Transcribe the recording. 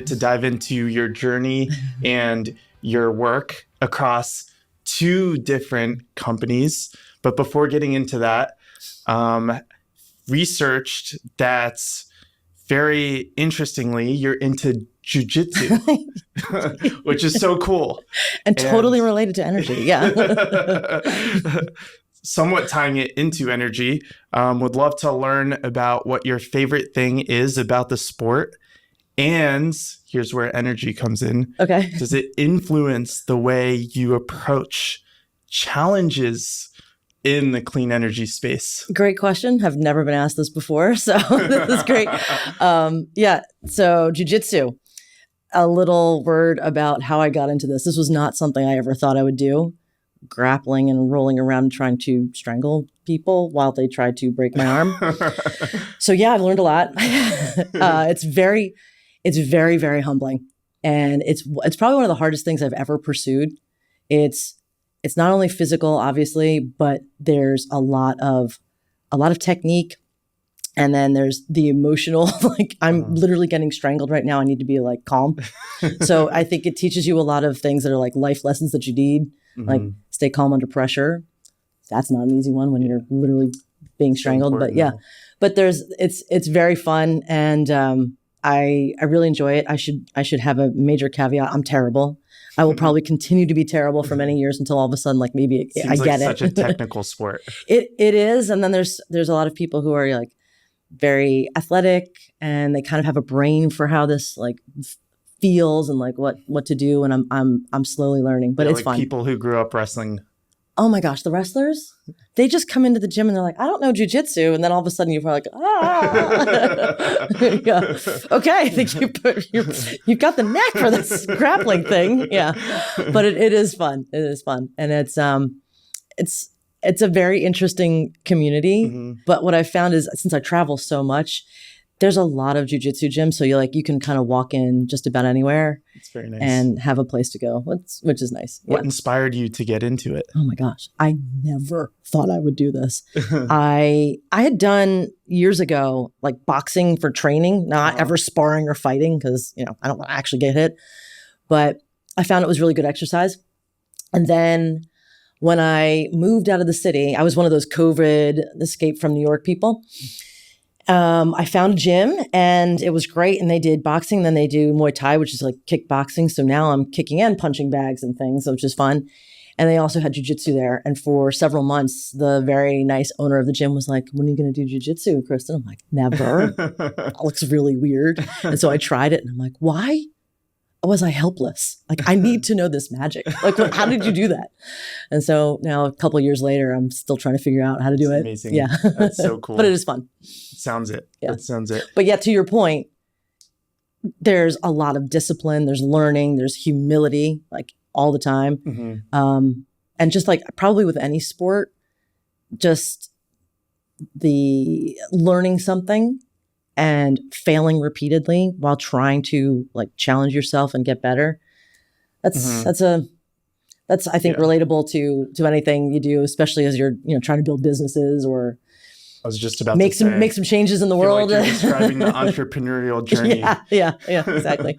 to dive into your journey and your work across 2 different companies. But before getting into that, researched that very interestingly, you're into jujitsu, which is so cool. And totally related to energy. Yeah. Somewhat tying it into energy, would love to learn about what your favorite thing is about the sport. And here's where energy comes in. Okay. Does it influence the way you approach challenges in the clean energy space? Great question. I've never been asked this before, so this is great. So jiu-jitsu, a little word about how I got into this. This was not something I ever thought I would do, grappling and rolling around trying to strangle people while they tried to break my arm. So yeah, I've learned a lot. It's very, very humbling. And it's probably one of the hardest things I've ever pursued. It's not only physical, obviously, but there's a lot of technique. And then there's the emotional, like I'm literally getting strangled right now. I need to be like calm. So I think it teaches you a lot of things that are like life lessons that you need, like stay calm under pressure. That's not an easy one when you're literally being strangled, but yeah, but it's very fun. And I really enjoy it. I should have a major caveat. I'm terrible. I will probably continue to be terrible for many years until all of a sudden, like maybe I get it. Such a technical sport. It is, and then there's a lot of people who are like very athletic, and they kind of have a brain for how this like feels and like what to do. And I'm slowly learning, but it's like fun. People who grew up wrestling. Oh my gosh, the wrestlers, they just come into the gym and they're like, I don't know jujitsu. And then all of a sudden you're like, yeah. Okay, I think you've got the knack for this grappling thing. Yeah. But it is fun. It is fun. And it's a very interesting community. But what I found is since I travel so much, there's a lot of jujitsu gyms. So you can kind of walk in just about anywhere. It's very nice. And have a place to go, which is nice. What inspired you to get into it? Oh my gosh. I never thought I would do this. I had done years ago, like boxing for training, not ever sparring or fighting because, I don't want to actually get hit. But I found it was really good exercise. And then when I moved out of the city, I was one of those COVID escape from New York people. I found a gym and it was great. And they did boxing. Then they do Muay Thai, which is like kickboxing. So now I'm kicking and punching bags and things, which is fun. And they also had jujitsu there. And for several months, the very nice owner of the gym was like, when are you going to do jujitsu, Kristin? I'm like, never. That looks really weird. And so I tried it and I'm like, why was I helpless? Like, I need to know this magic. Like, how did you do that? And so now a couple of years later, I'm still trying to figure out how to do it. Amazing. Yeah. That's so cool. But it is fun. Sounds it. Yeah. That sounds it. But yeah, to your point, there's a lot of discipline, there's learning, there's humility, like all the time. And just like probably with any sport, just the learning something and failing repeatedly while trying to like challenge yourself and get better. That's I think relatable to anything you do, especially as you're trying to build businesses or I was just about make to say, some changes in the I feel world. like you're describing the entrepreneurial journey. Yeah, exactly.